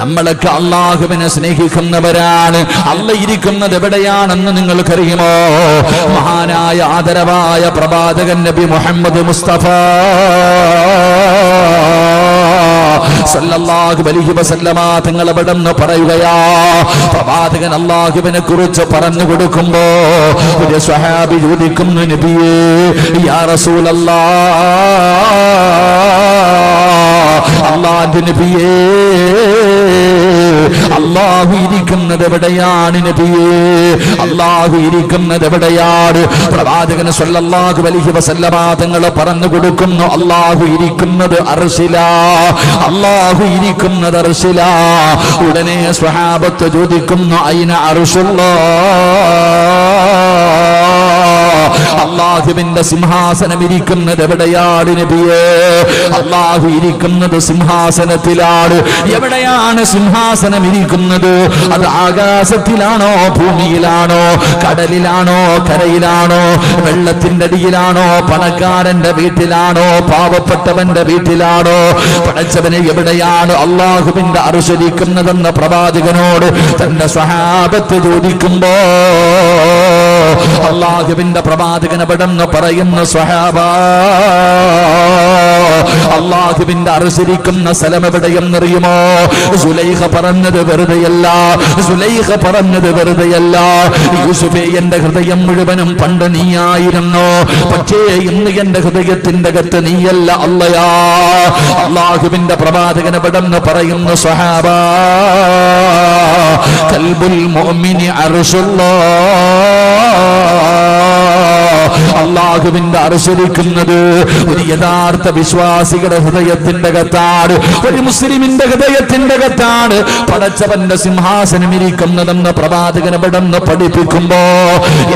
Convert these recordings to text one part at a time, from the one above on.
നമ്മളൊക്കെ അള്ളാഹുവിനെ സ്നേഹിക്കുന്നവരാണ്. അള്ളാഹ് ഇരിക്കുന്നത് എവിടെയാണെന്ന് നിങ്ങൾക്കറിയുമോ? മഹാനായ ആദരവായ പ്രവാചകൻ നബി മുഹമ്മദ് മുസ്തഫ സല്ലല്ലാഹു അലൈഹി വസല്ലമ തങ്ങൾ എവിടെന്ന് പറയുകയാ. പ്രവാചകൻ അള്ളാഹുവിനെ കുറിച്ച് പറഞ്ഞു കൊടുക്കുമ്പോ ഒരു സ്വഹാബി ചോദിക്കുന്നു, നബിയേ യാ റസൂലല്ലാഹ്, അല്ലാഹുവിന്റെ നബിയേ അല്ലാഹു ഇരിക്കുന്നത് എവിടെയാണ് നബിയേ? അല്ലാഹു ഇരിക്കുന്നത് എവിടെയാണ്? പ്രവാചകൻ സല്ലല്ലാഹു അലൈഹി വസല്ലമ തങ്ങൾ പറഞ്ഞു കൊടുക്കുന്നു, അല്ലാഹു ഇരിക്കുന്നത് അർശിലാ, അല്ലാഹു ഇരിക്കുന്നത് അർശിലാ. ഉടനെ സ്വഹാബത്ത് ചോദിക്കുന്നു, അയിന അർശുല്ലാഹ്, അല്ലാഹുവിന്റെ സിംഹാസനം ഇരിക്കുന്നത് എവിടെയാണ് നബിയേ? അല്ലാഹു ഇരിക്കുന്നത് സിംഹാസനത്തിലാണ്. എവിടെയാണ് സിംഹാസനം ഇരിക്കുന്നത്? അത് ആകാശത്തിലാണോ, ഭൂമിയിലാണോ, കടലിലാണോ, കരയിലാണോ, വെള്ളത്തിന്റെ അടിയിലാണോ, പണക്കാരന്റെ വീട്ടിലാണോ, പാവപ്പെട്ടവന്റെ വീട്ടിലാണോ? പടച്ചവനെ എവിടെയാണ് അള്ളാഹുവിന്റെ അർശ് ഇരിക്കുന്നതെന്ന് പ്രവാചകനോട് തന്റെ സ്വഹാബത്ത് ചോദിക്കുമ്പോ അള്ളാഹുവിന്റെ പ്രവാചകൻ എവിടെന്ന് പറയുന്നു, സ്വഹാബാ അള്ളാഹുവിന്റെ അർശ് ഇരിക്കുന്ന സ്ഥലം എവിടെയെന്നറിയുമോ? സുലൈഖ പറഞ്ഞത് വെറുതെയല്ല, സുലൈഖ പറഞ്ഞത് വെറുതെയല്ല. യൂസുഫേ, എന്റെ ഹൃദയം മുഴുവനും പണ്ട് നീയായിരുന്നു, പക്ഷേ ഇന്ന് എന്റെ ഹൃദയത്തിന്റെ അകത്ത് നീയല്ല അല്ലയാ. അള്ളാഹുവിന്റെ പ്രവാചകൻ എവിടെന്ന് പറയുന്നു, സ്വഹാബാ ഖൽബുൽ മുഅ്മിനി അർശുല്ലാഹ്, അള്ളാഹുവിന്റെ അർശ് ഇരിക്കുന്നത് ഒരു യഥാർത്ഥ വിശ്വാസികളുടെ ഹൃദയത്തിന്റെ അകത്താണ്, ഒരു മുസ്ലിമിന്റെ ഹൃദയത്തിന്റെ അകത്താണ് പടച്ചവന്റെ സിംഹാസനം ഇരിക്കുന്നതെന്ന് പ്രവാചകൻ എവിടെന്ന് പഠിപ്പിക്കുമ്പോ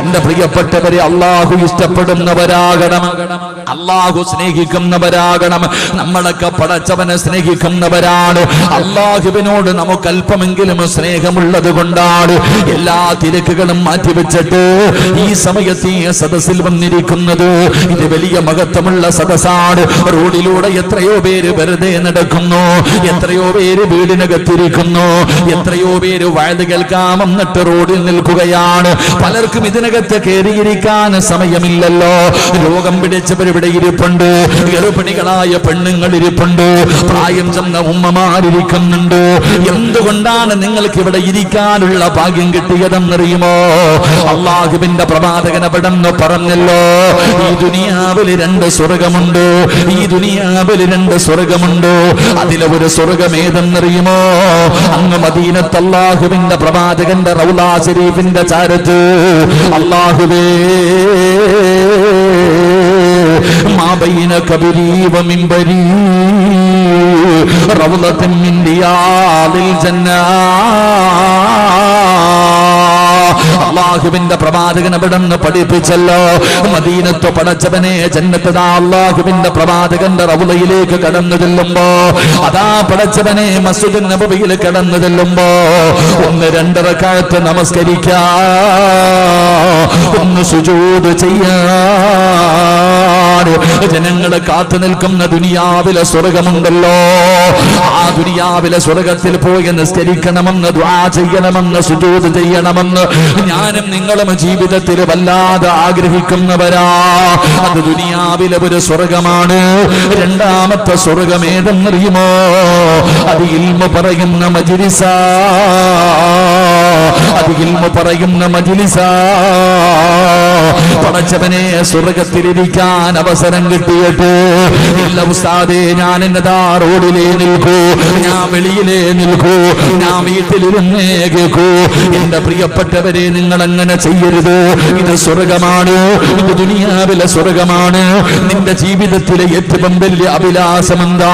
എന്റെ പ്രിയപ്പെട്ടവരെ, അള്ളാഹു ഇഷ്ടപ്പെടുന്നവരാകണം, അള്ളാഹു സ്നേഹിക്കുന്നവരാകണം. നമ്മളൊക്കെ പടച്ചവനെ സ്നേഹിക്കുന്നവരാണ്. അള്ളാഹുവിനോട് നമുക്ക് അല്പമെങ്കിലും സ്നേഹമുള്ളത് കൊണ്ടാണ് എല്ലാ തിരക്കുകളും മാറ്റിവെച്ചിട്ട് ഈ സമയത്ത് ഈ സദസ്സിൽ വന്നിരിക്കുന്നത്. ഇത് വലിയ മഹത്വമുള്ള സദസ്സാണ്. റോഡിലൂടെ എത്രയോ പേര് വെറുതെ നടക്കുന്നു, എത്രയോ പേര് വീടിനകത്തിരിക്കുന്നു, എത്രയോ പേര് വയത് കേൾക്കാൻ വന്നിട്ട് റോഡിൽ നിൽക്കുകയാണ്. പലർക്കും ഇതിനകത്ത് കയറിയിരിക്കാൻ സമയമില്ലല്ലോ. രോഗം പിടിച്ചവർ ഇവിടെ ഇരിപ്പുണ്ട്, ഗർഭിണികളായ പെണ്ണുങ്ങൾ ഇരിപ്പുണ്ട്, പ്രായം ചെന്ന ഉമ്മമാരിരിക്കുന്നുണ്ട്. എന്തുകൊണ്ടാണ് നിങ്ങൾക്ക് ഇവിടെ ഇരിക്കാനുള്ള ഭാഗ്യം കിട്ടിയതെന്നറിയുമോ? അള്ളാഹുവിന്റെ പ്രവാചകൻ എവിടെന്ന് പറഞ്ഞല്ലോ, ഈ ദുനിയാവിൽ രണ്ട് സ്വർഗമുണ്ട്, ഈ ദുനിയാവിൽ രണ്ട് സ്വർഗമുണ്ട്. അതിലെ ഒരു സ്വർഗം ഏതെന്നറിയുമോ? അങ്ങ് മദീനത്ത് അല്ലാഹുവിന്റെ പ്രവാചകന്റെ റൗളാ ശരീഫിന്റെ ചാരത്ത് അല്ലാഹുവേ മാ ബൈന ഖബരി വ മിൻബരി റൗളത്തുൻ മിൻ റിയാദിൽ ജന്നാ. അള്ളാഹുവിന്റെ പ്രവാചകൻ എവിടെന്ന് പഠിപ്പിച്ചല്ലോ, മദീനത്ത് പടച്ചവനെ ജന്നത്ത് അള്ളാഹുവിന്റെ പ്രവാചകന്റെ റൗളയിലേക്ക് കടന്നു ചെല്ലുമ്പോ, അതാ പടച്ചവനെ മസ്ജിദ് നബവിയിൽ കടന്നു ചെല്ലുമ്പോ ഒന്ന് രണ്ട് റക്അത്ത് നമസ്കരിക്കാൻ, ഒന്ന് സുജൂദ് ചെയ്യാൻ ജനങ്ങളെ കാത്തു നിൽക്കുന്ന ദുനിയാവിലെ സ്വർഗമുണ്ടല്ലോ. ആ ദുനിയാവിലെ സ്വർഗത്തിൽ പോയി നിസ്കരിക്കണമെന്ന്, ദുആ ചെയ്യണമെന്ന്, സുജൂദ് ചെയ്യണമെന്ന് ഞാനും നിങ്ങളും ജീവിതത്തിൽ വല്ലാതെ ആഗ്രഹിക്കുന്നവരാ. അത് ദുനിയാവിലെ ഒരു സ്വർഗമാണ്. രണ്ടാമത്തെ സ്വർഗം ഏതെന്നറിയുമോ? അത് ഇൽമ പറയുന്ന മജ്ലിസാ, അത് ഇൽമ പറയുന്ന മജ്ലിസാ. പടച്ചവനെ സ്വർഗത്തിലിരിക്കാൻ അവസരം കിട്ടിയിട്ട് ഇല്ല ഉസ്താദേ, ഞാൻ എന്നതാ റോഡിലേ നിൽക്കൂ, ഞാൻ വെളിയിലേ നിൽക്കൂ, ഞാൻ വീട്ടിലിരുന്നേ കേൾക്കൂ. എന്റെ പ്രിയപ്പെട്ടവരെ, നിങ്ങൾ അങ്ങനെ ചെയ്യരുത്. ഇത് സ്വർഗമാണ്, ഇത് ദുനിയാവിലെ സ്വർഗമാണ്. നിന്റെ ജീവിതത്തിലെ ഏറ്റവും വലിയ അഭിലാഷം എന്താ?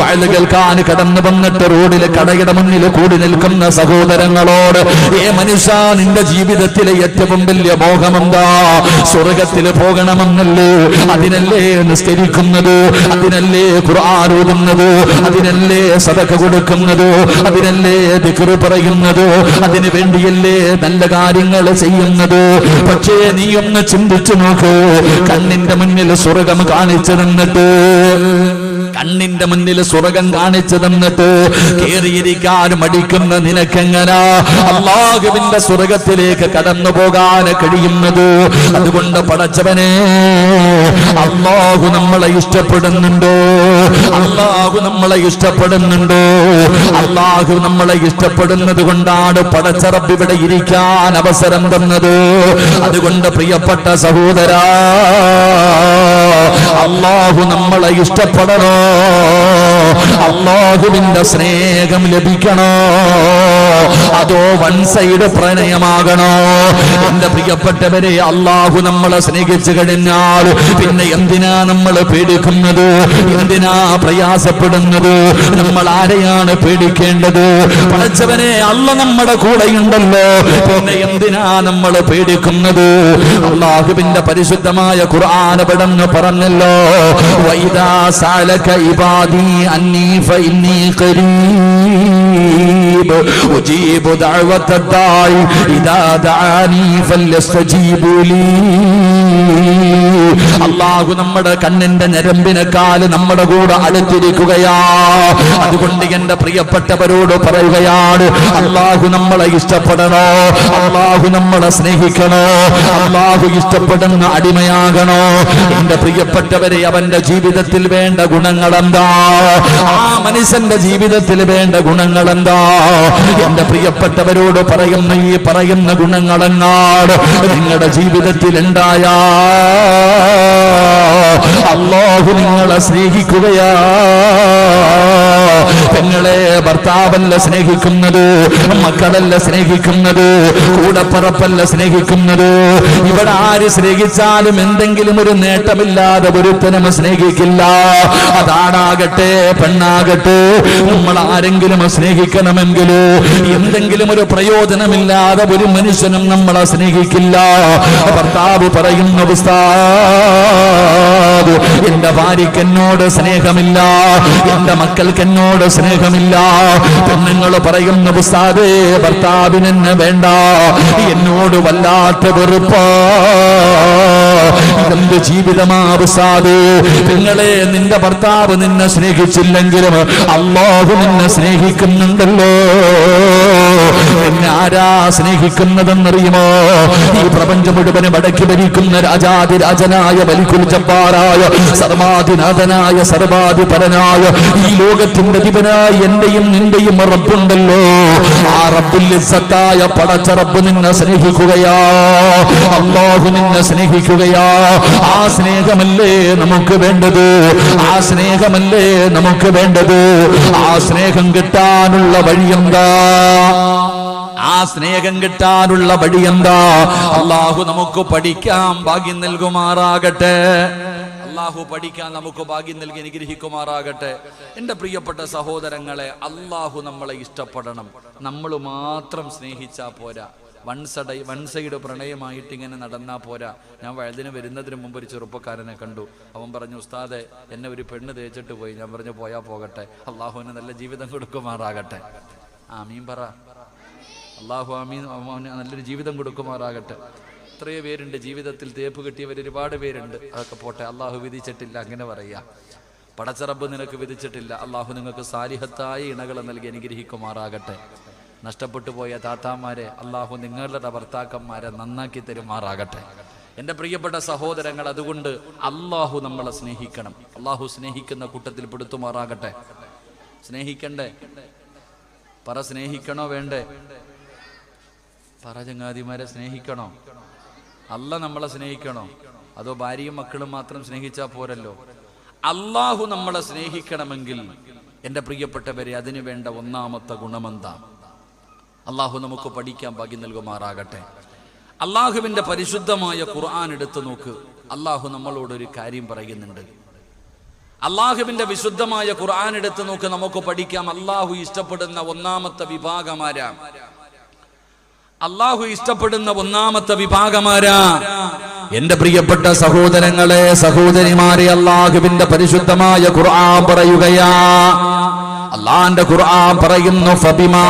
വയല് കേൾക്കാൻ കടന്നു വന്നിട്ട് റോഡിലെ കടയുടെ മുന്നിൽ കൂടി നിൽക്കുന്ന സഹോദരങ്ങളോട്, ഏ മനുഷ്യ, നിന്റെ ജീവിതത്തിലെ ഏറ്റവും വലിയ മോഹമെന്താ? സ്വർഗത്തിൽ പോകണമെന്നല്ലേ? അതിനല്ലേ നിസ്കരിക്കുന്നത്, അതിനല്ലേ ഖുർആൻ ഓതുന്നത്, അതിനല്ലേ സദഖ കൊടുക്കുന്നത്, അതിനല്ലേ ദിക്ർ പറയുന്നത്, അതിനു വേണ്ടിയല്ലേ നല്ല കാര്യങ്ങൾ ചെയ്യുന്നത്. പക്ഷേ നീ ഒന്ന് ചിന്തിച്ചു നോക്ക്, കണ്ണിന്റെ മുന്നിൽ സ്വർഗം കാണിച്ചു തന്നിട്ട് കണ്ണിന്റെ മുന്നിൽ സ്വർഗം കാണിച്ചു തന്നിട്ട് കേറിയിരിക്കാൻ മടിക്കുന്ന നിനക്കെങ്ങനാ അല്ലാഹുവിന്റെ സ്വർഗത്തിലേക്ക് കടന്നു പോകാൻ കഴിയുന്നത്? അതുകൊണ്ട് പടച്ചവനെ, അല്ലാഹു നമ്മളെ ഇഷ്ടപ്പെടുന്നുണ്ടോ? അല്ലാഹു നമ്മളെ ഇഷ്ടപ്പെടുന്നുണ്ടോ? അല്ലാഹു നമ്മളെ ഇഷ്ടപ്പെടുന്നത് കൊണ്ടാണ് പടച്ച റബ്ബ് ഇവിടെ ഇരിക്കാൻ അവസരം തന്നത്. അതുകൊണ്ട് പ്രിയപ്പെട്ട സഹോദരാ, അല്ലാഹു നമ്മളെ ഇഷ്ടപ്പെടണോ? അല്ലാഹുവിന്റെ സ്നേഹം ലഭിക്കണോ? അതോ വൺ സൈഡ് പ്രണയമാകണോ? എന്റെ പ്രിയപ്പെട്ടവരെ, അല്ലാഹു നമ്മളെ സ്നേഹിച്ചു കഴിഞ്ഞാൽ പിന്നെ എന്തിനാ നമ്മൾ പേടിക്കുന്നത്? എന്തിനാ പ്രയാസപ്പെടുന്നത്? നമ്മൾ ആരെയാണ് പേടിക്കേണ്ടത്? പടച്ചവനെ, അല്ല നമ്മുടെ കൂടെയുണ്ടല്ലോ, പിന്നെ എന്തിനാ നമ്മൾ പേടിക്കുന്നത്? അല്ലാഹുവിന്റെ പരിശുദ്ധമായ ഖുർആൻ പടന്ന് പറഞ്ഞല്ലോ, വഇദാ സഅലക ഇബാദി അന്നി ഫഇന്നി ഖരീബ് ഉജീബു ദഅവത ദാഇ ഇദാ ദഅാനി ഫല്യസ്തജീബു ലീ. അല്ലാഹു നമ്മുടെ കണ്ണിന്റെ ഞരമ്പിനേക്കാൾ നമ്മുടെ കൂടെ അടുത്തിരിക്കുകയാ. അതുകൊണ്ട് എന്റെ പ്രിയപ്പെട്ടവരോട് പറയുകയാണ്, അല്ലാഹു നമ്മളെ ഇഷ്ടപ്പെടണോ? അല്ലാഹു നമ്മളെ സ്നേഹിക്കണോ? അല്ലാഹു ഇഷ്ടപ്പെടുന്ന അടിമയാകണോ? എന്റെ പ്രിയപ്പെട്ടവരെ, അവന്റെ ജീവിതത്തിൽ വേണ്ട ഗുണങ്ങൾ എന്താ? ആ മനുഷ്യന്റെ ജീവിതത്തിൽ വേണ്ട ഗുണങ്ങൾ എന്താ? എന്റെ പ്രിയപ്പെട്ടവരോട് പറയുന്ന ഈ പറയുന്ന ഗുണങ്ങളെങ്ങാട് നിങ്ങളുടെ ജീവിതത്തിൽ ഉണ്ടായാ അല്ലാഹു നിങ്ങളെ സ്നേഹിക്കുകയാ. പെങ്ങളെ, ഭർത്താവല്ല സ്നേഹിക്കുന്നത്, മക്കളല്ല സ്നേഹിക്കുന്നത്, കൂടപ്പറപ്പല്ല സ്നേഹിക്കുന്നത്. ഇവിടെ ആര് സ്നേഹിച്ചാലും എന്തെങ്കിലും ഒരു നേട്ടമില്ലാതെ ഒരുത്തനും സ്നേഹിക്കില്ല. അതാണാകട്ടെ പെണ്ണാകട്ടെ, നമ്മൾ ആരെങ്കിലും സ്നേഹിക്കണമെങ്കിൽ എന്തെങ്കിലും ഒരു പ്രയോജനമില്ലാതെ ഒരു മനുഷ്യനും നമ്മളെ സ്നേഹിക്കില്ല. ഭർത്താവ് പറയുന്ന ഉസ്താദ്, എന്റെ ഭാര്യയ്ക്ക് എന്നോട് സ്നേഹമില്ല, എന്റെ മക്കൾക്ക് എന്നോട് സ്നേഹമില്ല. പെണ്ണുങ്ങൾ പറയുന്ന ഉസ്താദേ, ഭർത്താവിന് എന്നെ വേണ്ട, എന്നോട് വല്ലാത്ത വെറുപ്പാ. ഇതെന്ത് ജീവിതമാ ഉസ്താദേ? പെങ്ങളെ, നിന്റെ ഭർത്താവ് നിന്നെ സ്നേഹിച്ചില്ലെങ്കിലും അല്ലാഹു നിന്നെ സ്നേഹിക്കുന്നുണ്ടല്ലോ. എന്നെ ആരാ സ്നേഹിക്കുന്നതെന്നറിയുമോ? ഈ പ്രപഞ്ചം മുഴുവനും അടക്കി ഭരിക്കുന്ന രാജാതിരാജനായ മലിക്കുൽ ജബ്ബാറായ സർവാധിനാഥനായ സർവാധിപരനായ ഈ ലോകത്തിന്റെ അധിപനായ എന്റെയും നിന്റെയും റബ്ബുണ്ടല്ലോ. ആ റബ്ബുൽ ഇസ്സത്തായ പടച്ച റബ്ബ് നിന്നെ സ്നേഹിക്കുകയാ. അല്ലാഹു നിന്നെ സ്നേഹിക്കുകയാ. ആ സ്നേഹമല്ലേ നമുക്ക് വേണ്ടത്? ആ സ്നേഹമല്ലേ നമുക്ക് വേണ്ടത്? ആ സ്നേഹം കിട്ടാനുള്ള വഴിയെന്താ? ആ സ്നേഹം കിട്ടാനുള്ള വഴി എന്താ? അല്ലാഹു നമുക്ക് പഠിക്കാൻ ഭാഗ്യം നൽകുമാറാകട്ടെ. അല്ലാഹു പഠിക്കാൻ നമുക്ക് ഭാഗ്യം നൽകി അനുഗ്രഹിക്കുമാറാകട്ടെ. എൻ്റെ പ്രിയപ്പെട്ട സഹോദരങ്ങളെ, അല്ലാഹു നമ്മളെ ഇഷ്ടപ്പെടണം. നമ്മൾ മാത്രം സ്നേഹിച്ചാൽ പോരാ. വൺ സൈഡ് പ്രണയമായിട്ട് ഇങ്ങനെ നടന്നാ പോരാ. ഞാൻ വഴുതിന് വരുന്നതിന് മുമ്പ് ഒരു ചെറുപ്പക്കാരനെ കണ്ടു. അവൻ പറഞ്ഞു, ഉസ്താദെ, എന്നെ ഒരു പെണ്ണ് തേച്ചിട്ട് പോയി. ഞാൻ പറഞ്ഞു, പോയാ പോകട്ടെ, അല്ലാഹുവിന് നല്ല ജീവിതം കൊടുക്കുമാറാകട്ടെ. ആമീൻ പറ. അല്ലാഹു ആമീൻ, നല്ലൊരു ജീവിതം കൊടുക്കുമാറാകട്ടെ. എത്രയോ പേരുണ്ട് ജീവിതത്തിൽ തേപ്പ് കിട്ടിയവർ, ഒരുപാട് പേരുണ്ട്. അതൊക്കെ പോട്ടെ, അല്ലാഹു വിധിച്ചിട്ടില്ല, അങ്ങനെ പറയാ. പടച്ച റബ്ബ് നിനക്ക് വിധിച്ചിട്ടില്ല. അല്ലാഹു നിങ്ങൾക്ക് സാലിഹത്തായ ഇണകളെ നൽകി അനുഗ്രഹിക്കുമാറാകട്ടെ. നഷ്ടപ്പെട്ടു പോയ താത്താമാരെ അല്ലാഹു നിങ്ങളുടെ ഭർത്താക്കന്മാരെ നന്നാക്കി തരുമാറാകട്ടെ. എൻ്റെ പ്രിയപ്പെട്ട സഹോദരങ്ങൾ, അതുകൊണ്ട് അല്ലാഹു നമ്മളെ സ്നേഹിക്കണം. അല്ലാഹു സ്നേഹിക്കുന്ന കൂട്ടത്തിൽ പെടുത്തുമാറാകട്ടെ. സ്നേഹിക്കണ്ടേ? പറ, സ്നേഹിക്കണോ വേണ്ടേ? പറ ചങ്ങാതിമാരെ, സ്നേഹിക്കണോ? അല്ല നമ്മളെ സ്നേഹിക്കണോ? അതോ ഭാര്യയും മക്കളും മാത്രം സ്നേഹിച്ചാൽ പോരല്ലോ? അല്ലാഹു നമ്മളെ സ്നേഹിക്കണമെങ്കിൽ എൻ്റെ പ്രിയപ്പെട്ടവരെ, അതിനു വേണ്ട ഒന്നാമത്തെ ഗുണമെന്താ? അല്ലാഹു നമുക്ക് പഠിക്കാൻ ഭാഗ്യം നൽകുമാറാകട്ടെ. അല്ലാഹുവിൻ്റെ പരിശുദ്ധമായ ഖുർആൻ എടുത്തു നോക്ക്. അല്ലാഹു നമ്മളോടൊരു കാര്യം പറയുന്നുണ്ട്. അല്ലാഹുവിൻ്റെ വിശുദ്ധമായ ഖുർആൻ എടുത്തു നോക്ക്, നമുക്ക് പഠിക്കാം. അല്ലാഹു ഇഷ്ടപ്പെടുന്ന ഒന്നാമത്തെ വിഭാഗമാരാ? അല്ലാഹു ഇഷ്ടപ്പെടുന്ന ഒന്നാമത്തെ വിഭാഗമാരാ? എന്റെ പ്രിയപ്പെട്ട സഹോദരങ്ങളെ, സഹോദരിമാരെ, അല്ലാഹുവിന്റെ പരിശുദ്ധമായ ഖുർആൻ പറയുകയാ. അല്ലാഹുവിന്റെ ഖുർആൻ പറയുന്നു, ഫബിമാ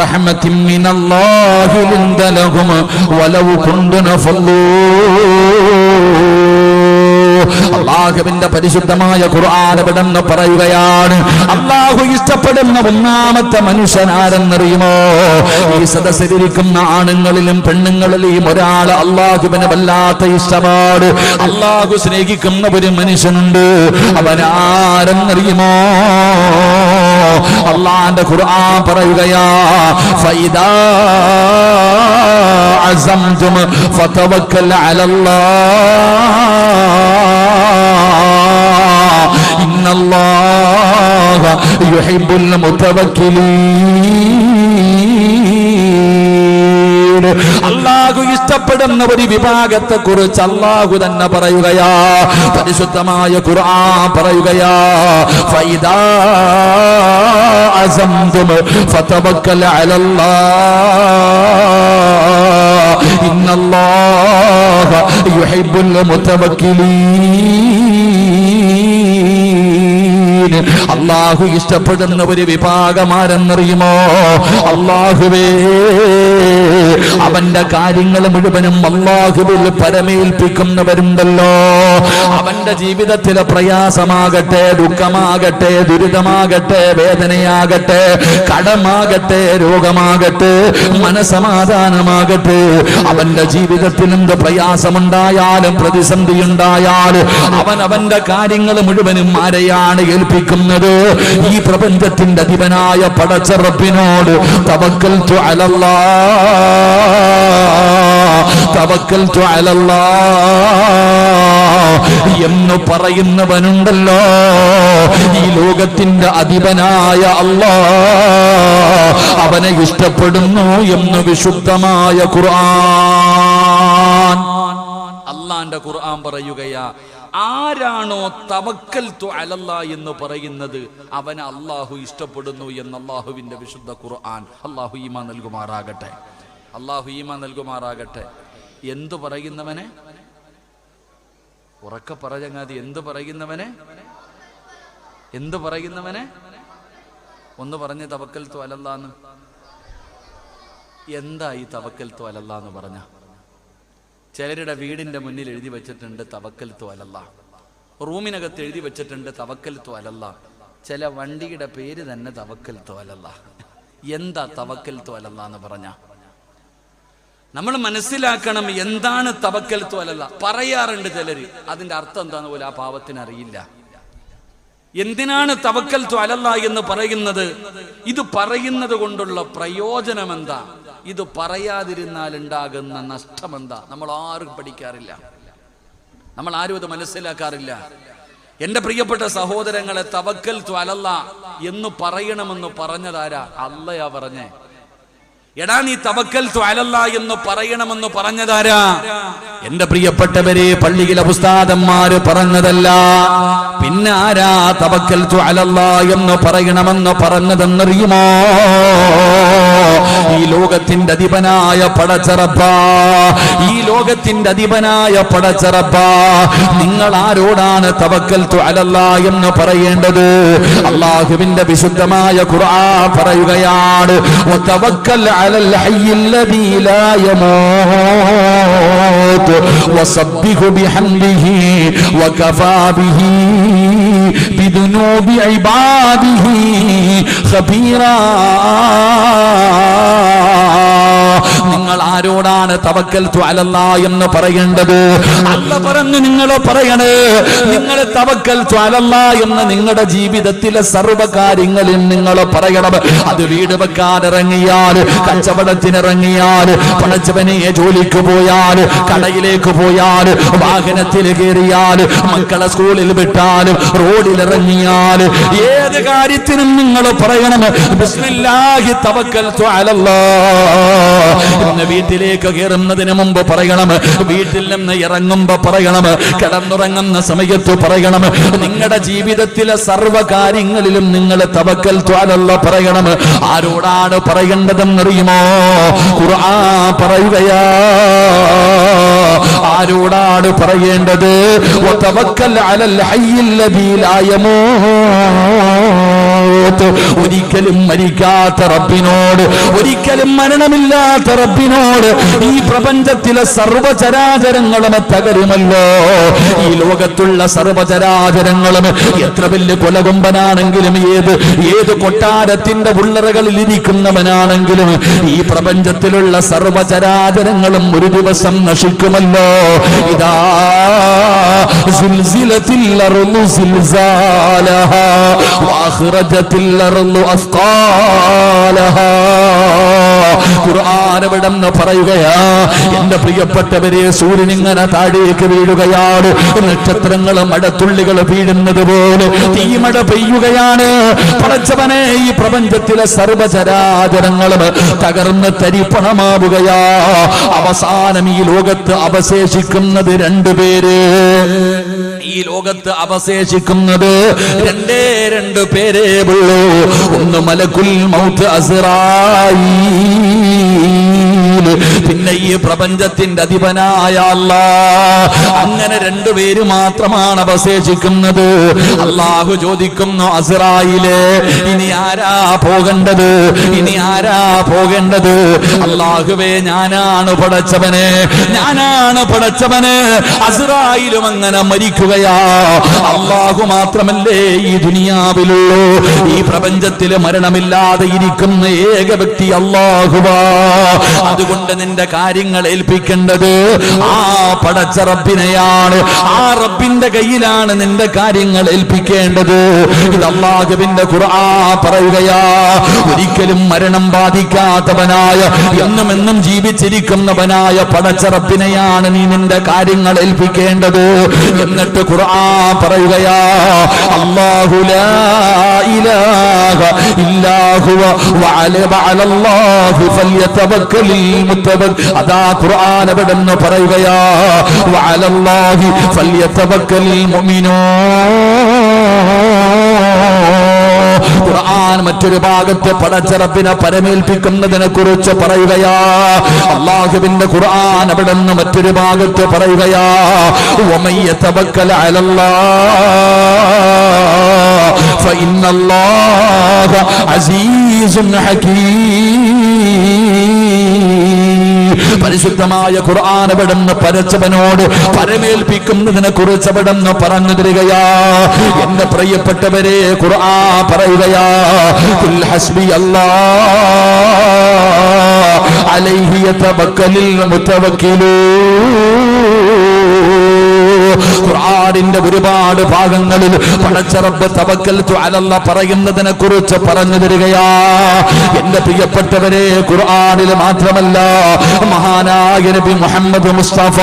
റഹ്മത്തിൻ മിനല്ലാഹി ലിൻത ലഹും വലൗ കുന്തുന ഫല്ലൂ അല്ലാഹുവിന്റെ പരിശുദ്ധമായ ഖുർആൻ എവിടെന്ന് പറയുകയാണ്, അല്ലാഹു ഇഷ്ടപ്പെടുന്ന ഒന്നാമത്തെ മനുഷ്യനാരെന്നറിയുമോ? ഈ സദസ്സിലിരിക്കുന്ന ആണുങ്ങളിലും പെണ്ണുങ്ങളിലും ഒരാൾ അല്ലാഹുവിനെ വല്ലാത്ത ഇഷ്ടമാണ്, അല്ലാഹു സ്നേഹിക്കുന്ന ഒരു മനുഷ്യനുണ്ട്. അവനാരെന്നറിയുമോ? അല്ലാഹുവിന്റെ ഖുർആൻ പറയുകയാ, ഫൈദാ അസംതും ഫതവക്കൽ അലല്ലാഹ് ഇന്നല്ലാഹ യുഹിബ്ബുൽ മുതവക്കിലീൻ. അല്ലാഹു ഇഷ്ടപ്പെടുന്ന ഒരു വിഭാഗത്തെ കുറിച്ച് അല്ലാഹു തന്നെ പറയുകയാ, പരിശുദ്ധമായ ഖുർആൻ പറയുകയാ, ഫൈദാ അസംതും ഫതവക്കൽ അലല്ലാഹ് ഇന്നല്ലാഹ യുഹിബ്ബുൽ മുതവക്കിലീൻ. അല്ലാഹു ഇഷ്ടപ്പെടുന്ന ഒരു വിഭാഗമാരെന്നറിയുമോ? അല്ലാഹുവേ, അവന്റെ കാര്യങ്ങൾ മുഴുവനും അല്ലാഹുവിൽ പരമേൽപ്പിക്കുന്നവരുണ്ടല്ലോ. അവന്റെ ജീവിതത്തിലെ പ്രയാസമാകട്ടെ, ദുഃഖമാകട്ടെ, ദുരിതമാകട്ടെ, വേദനയാകട്ടെ, കടമാകട്ടെ, രോഗമാകട്ടെ, മനസമാധാനമാകട്ടെ, അവന്റെ ജീവിതത്തിൽ എന്ത് പ്രയാസമുണ്ടായാലും പ്രതിസന്ധി ഉണ്ടായാലും അവന്റെ കാര്യങ്ങൾ മുഴുവനും ആരെയാണ് ഏൽപ്പിക്കുന്നത്? ഈ പ്രപഞ്ചത്തിന്റെ അധിപനായ പടച്ച റബ്ബിനോട്. തവക്കൽതു അലല്ലാഹ്, തവക്കൽതു അലല്ലാഹ് എന്ന് പറയുന്നവനുണ്ടല്ലോ, ഈ ലോകത്തിന്റെ അധിപനായ അല്ലാഹ് അവനെ ഇഷ്ടപ്പെടുന്നു എന്ന് വിശുദ്ധമായ ഖുർആൻ. അല്ലാഹുവിന്റെ ഖുർആൻ പറയുകയാ, ആരാണോ തവക്കൽതു അലല്ലാഹ് എന്ന് പറയുന്നത് അവനെ അല്ലാഹു ഇഷ്ടപ്പെടുന്നു എന്ന് അല്ലാഹുവിന്റെ വിശുദ്ധ ഖുർആൻ. അല്ലാഹു ഈമാൻ നൽകുമാറാകട്ടെ, അല്ലാഹു ഈമാൻ നൽകുമാറാകട്ടെ. എന്തു പറയുന്നവനെ? ഉറക്കെ പറഞ്ഞങ്ങാതി, എന്തു പറയുന്നവനെ? എന്തു പറയുന്നവനെ? ഒന്ന് പറഞ്ഞ് തവക്കൽതു അലല്ലാഹ്. എന്താ ഈ തവക്കൽതു അലല്ലാഹ് എന്ന് പറഞ്ഞ? ചിലരുടെ വീടിന്റെ മുന്നിൽ എഴുതി വെച്ചിട്ടുണ്ട് തവക്കൽതു അലല്ലാഹ്, റൂമിനകത്ത് എഴുതി വെച്ചിട്ടുണ്ട് തവക്കൽതു അലല്ലാഹ്, ചില വണ്ടിയുടെ പേര് തന്നെ തവക്കൽതു അലല്ലാഹ്. എന്താ തവക്കൽതു അലല്ലാഹ് എന്ന് പറഞ്ഞ? നമ്മൾ മനസ്സിലാക്കണം എന്താണ് തവക്കൽതു അലല്ലാഹ്. പറയാറുണ്ട് ചിലര്, അതിന്റെ അർത്ഥം എന്താന്ന് പോലും ആ പാവത്തിന് അറിയില്ല. എന്തിനാണ് തവക്കൽതു അലല്ലാഹ് എന്ന് പറയുന്നത്? ഇത് പറയുന്നത് കൊണ്ടുള്ള പ്രയോജനം എന്താ? ഇത് പറയാതിരുന്നാൽ ഉണ്ടാകുന്ന നഷ്ടമെന്താ? നമ്മൾ ആരും പഠിക്കാറില്ല, നമ്മൾ ആരും അത് മനസ്സിലാക്കാറില്ല. എന്റെ പ്രിയപ്പെട്ട സഹോദരങ്ങളെ, തവക്കൽതു അലല്ലാഹ് എന്ന് പറയണമെന്ന് പറഞ്ഞതാരാ? അള്ളയാ പറഞ്ഞേ. എടാ, നീ തവക്കൽതു അലല്ലാഹ് എന്ന് പറയണമെന്ന് പറഞ്ഞതാരാ? എന്റെ പ്രിയപ്പെട്ടവരെ, പള്ളിയിലെ ഉസ്താദന്മാര് പറഞ്ഞതല്ല. പിന്നെ ആരാ തവക്കൽതു അലല്ലാഹ് എന്ന് പറയണമെന്ന് പറഞ്ഞതെന്നറിയുമോ? ഈ ലോകത്തിന്റെ അധിപനായ പടച്ച റബ്ബാ, ഈ ലോകത്തിന്റെ അധിപനായ പടച്ച റബ്ബാ, നിങ്ങൾ ആരോടാണ് തവക്കൽതു അലല്ലാഹ് എന്ന് പറയേണ്ടത്? അല്ലാഹുവിന്റെ വിശുദ്ധമായ ഖുർആൻ പറയുകയാണ്, വതവക്കൽ അലൽ ഹയ്യില്ലദീ ലാ യമൂത് വസബ്ബിഹു ബിഹംദിഹി വകഫാ ബിഹി ബിദുനൂബി ഇബാദിഹി ഖബീറാ. നിങ്ങൾ ആരോടാണ് തവക്കൽതു അലല്ലാഹ് എന്ന് പറയേണ്ടത്? അല്ലാഹ് പറഞ്ഞു നിങ്ങൾ പറയണേ, നിങ്ങൾ തവക്കൽതു അലല്ലാഹ് എന്ന് നിങ്ങളുടെ ജീവിതത്തിലെ സർവ്വ കാര്യങ്ങളിൽ നിങ്ങൾ പറയണം. അത് വീട് വെക്കാൻ ഇറങ്ങിയാൽ, കച്ചവടത്തിനിറങ്ങിയാൽ, പണച്ചവനെ ജോലിക്ക് പോയാൽ, കടയിലേക്ക് പോയാൽ, വാഹനത്തിൽ കയറിയാൽ, മക്കളെ സ്കൂളിൽ വിട്ടാലും, റോഡിലിറങ്ങിയാൽ, ഏത് കാര്യത്തിനും നിങ്ങൾ പറയണം ബിസ്മില്ലാഹി തവക്കൽതു അലല്ലാഹ്. ഇന്ന് വീട്ടിലേക്ക് കയറുന്നതിന് മുമ്പ് പറയണം, വീട്ടിൽ നിന്ന് ഇറങ്ങുമ്പോ പറയണം, കിടന്നുറങ്ങുന്ന സമയത്ത് പറയണം. നിങ്ങളുടെ ജീവിതത്തിലെ സർവ്വ കാര്യങ്ങളിലും നിങ്ങൾ തവക്കൽതു അലല്ലാഹ് പറയണം. ആരോടാണ് പറയേണ്ടതെന്നറിയുമോ? ഖുർആൻ പറയുകയാ, ആരോടാണ് പറയേണ്ടത്? വതവക്കൽ അലൽ ഹയ്യില്ലദീ ലാ യമൂത്. ഒരിക്കലും മരിക്കാത്ത റബ്ബിനോട്, ഒരിക്കലും മരണമില്ലാത്ത റബ്ബിനോട് പടച്ചവനോട് ഈ പ്രപഞ്ചത്തിലെ സർവചരാചരങ്ങളും തകരുമല്ലോ, ഈ ലോകത്തുള്ള സർവചരാചരങ്ങളും എത്ര വലിയ കൊലകൊമ്പനാണെങ്കിലും ഏത് കൊട്ടാരത്തിന്റെ ഉള്ളറകളിൽ ഇരിക്കുന്നവനാണെങ്കിലും ഈ പ്രപഞ്ചത്തിലുള്ള സർവചരാചരങ്ങളും ഒരു ദിവസം നശിക്കുമല്ലോ. ഇതാ സുൽസിലത്തിൽ അർളു സിൽസാലഹാ വഅഖ്റജത്തിൽ അർളു അസ്ഖാലഹാ. ഖുർആൻ എവിടെന്ന് പറയുകയാ, എന്റെ പ്രിയപ്പെട്ടവരെ, സൂര്യൻ ഇങ്ങനെ താഴേക്ക് വീഴുകയാണ്, നക്ഷത്രങ്ങൾ മഴത്തുള്ളികൾ വീഴുന്നത് പോലെ തീമഴ പെയ്യുകയാണ്. പടച്ചവനെ, ഈ പ്രപഞ്ചത്തിലെ സർവചരാചരങ്ങളും തകർന്ന് തരിപ്പണമാവുകയാ. അവസാനം ഈ ലോകത്ത് അവശേഷിക്കുന്നത് രണ്ടുപേര്. ഈ ലോകത്ത് അവശേഷിക്കുന്നത് രണ്ടു പേരേ ഉള്ളൂ. ഒന്ന് മലക്കുൽ മൗത്ത് അസ്റായീൽ, പിന്നെ ഈ പ്രപഞ്ചത്തിന്റെ അധിപനായ അല്ലാഹ്. അങ്ങനെ രണ്ടുപേര് മാത്രമാണ് അവശേഷിക്കുന്നത്. അല്ലാഹു ചോദിക്കുന്നു, അസ്റായീലേ, ഇനി ആരാ പോകേണ്ടത്? ഇനി ആരാ പോകേണ്ടത്? അല്ലാഹുവേ, ഞാനാണ് പടച്ചവനെ, ഞാനാണ് പടച്ചവനെ. അസ്റായീലും അങ്ങനെ മരിക്കുകയാ. അല്ലാഹു മാത്രമല്ലേ ഈ ദുനിയാവിലുള്ളൂ. ഈ പ്രപഞ്ചത്തിൽ മരണമില്ലാതെ ഇരിക്കുന്ന ഏക വ്യക്തി അല്ലാഹുവാ. അതുകൊണ്ട് നിന്റെ കാര്യങ്ങൾ ഏൽപ്പിക്കേണ്ടത് ആ പടച്ച റബ്ബിനെയാണ്. ആ റബ്ബിന്റെ കയ്യിലാണ് നിന്റെ കാര്യങ്ങൾ ഏൽപ്പിക്കേണ്ടത്. ഇത് അല്ലാഹുവിന്റെ ഖുർആൻ പറയുകയാ. ഒരിക്കലും മരണം ബാധിക്കാത്തവനായ, എന്നും എന്നും ജീവിച്ചിരിക്കുന്നവനായ പടച്ച റബ്ബിനെയാണ് നീ നിന്റെ കാര്യങ്ങൾ ഏൽപ്പിക്കേണ്ടത്. എന്നിട്ട് ഖുർആൻ പറയുകയാ, അല്ലാഹു ലാ ഇലാഹ ഇല്ലാ ഹുവ വഅലല്ലാഹി ഫല്യതവക്കലിൽ മുതവക്കൽ. അതാ ഖുർആൻ എവിടെന്ന് പറയുകയാ, വഅലല്ലാഹി ഫല്യതവക്കലിൽ മുഅ്മിനൂൻ. ഖുർആൻ മറ്റൊരു ഭാഗത്ത് പടച്ച റബ്ബിനെ പരമേൽപ്പിക്കുന്നതിനെ കുറിച്ച് പറയുകയാ. അല്ലാഹുവിന്റെ ഖുർആൻ അവിടെന്ന് മറ്റൊരു ഭാഗത്ത് പറയുകയാ, വമൻ യതവക്കൽ അലല്ലാഹ് ഫഇന്നല്ലാഹ അസീസുൻ ഹകീം. പരിശുദ്ധമായ ഖുർആൻ അവിടെന്ന് പരച്ചവനോട് പരമേൽപ്പിക്കുന്നതിനെ കുറിച്ച് അവിടെന്ന് പറഞ്ഞു തരികയാ. എന്റെ പ്രിയപ്പെട്ടവരെ, ഖുർആൻ പറയുകയാ, ഖുൽ ഹസ്ബി അല്ലാഹ് അലൈഹി യതവക്കലിൽ മുതവക്കിലൂൻ. ഖുർആനിന്റെ ഒരുപാട് ഭാഗങ്ങളിൽ പടച്ച റബ്ബ് തവക്കൽതു അലല്ലാഹ് പറയുന്നതിനെ കുറിച്ച് പറഞ്ഞു തരികയാ. എന്റെ പ്രിയപ്പെട്ടവരെ, ഖുർആനിൽ മാത്രമല്ല, മഹാനായ നബി മുഹമ്മദ് മുസ്തഫ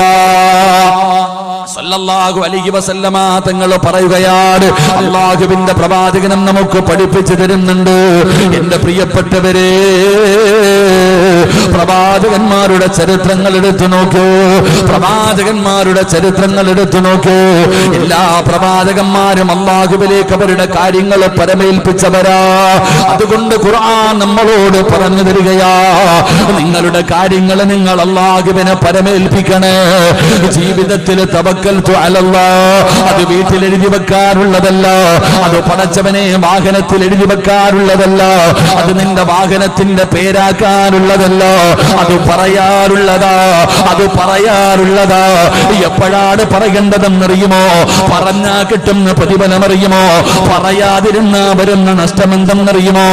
സല്ലല്ലാഹു അലൈഹി വസല്ലമ തങ്ങൾ പറയുകയാണ്, അല്ലാഹുവിന്റെ പ്രവാചകനും നമുക്ക് പഠിപ്പിച്ചു തരുന്നുണ്ട്. എന്റെ പ്രിയപ്പെട്ടവരെ, പ്രവാചകന്മാരുടെ ചരിത്രങ്ങൾ എടുത്തു നോക്കൂ. പ്രവാചകന്മാരുടെ ചരിത്രങ്ങൾ എടുത്തു നോക്കൂ. എല്ലാ പ്രവാചകന്മാരും അല്ലാഹുവിലേക്ക് അവരുടെ കാര്യങ്ങൾ പരമേൽപ്പിച്ചവരാ. അതുകൊണ്ട് ഖുർആൻ നമ്മളോട് പറഞ്ഞു തരികയാ, നിങ്ങളുടെ കാര്യങ്ങൾ നിങ്ങൾ അല്ലാഹുവിനെ പരമേൽപ്പിക്കണേ. ജീവിതത്തിൽ തവക്കൽതു അലല്ലാഹ്, അത് വീട്ടിൽ എഴുതി വെക്കാറുള്ളതല്ല, അത് പടച്ചവനെ വാഹനത്തിൽ എഴുതി വെക്കാറുള്ളതല്ല, അത് നിന്റെ വാഹനത്തിന്റെ പേരാക്കാനുള്ളതല്ല, അത് പറയാറുള്ളതാ. അത് പറയാറുള്ളതാ. എപ്പോഴാണ് പറയേണ്ടതെന്നറിയുമോ? പറഞ്ഞാ കിട്ടുന്ന പ്രതിഫലമറിയുമോ? പറയാതിരുന്ന വരുന്ന നഷ്ടമെന്തെന്നറിയുമോ?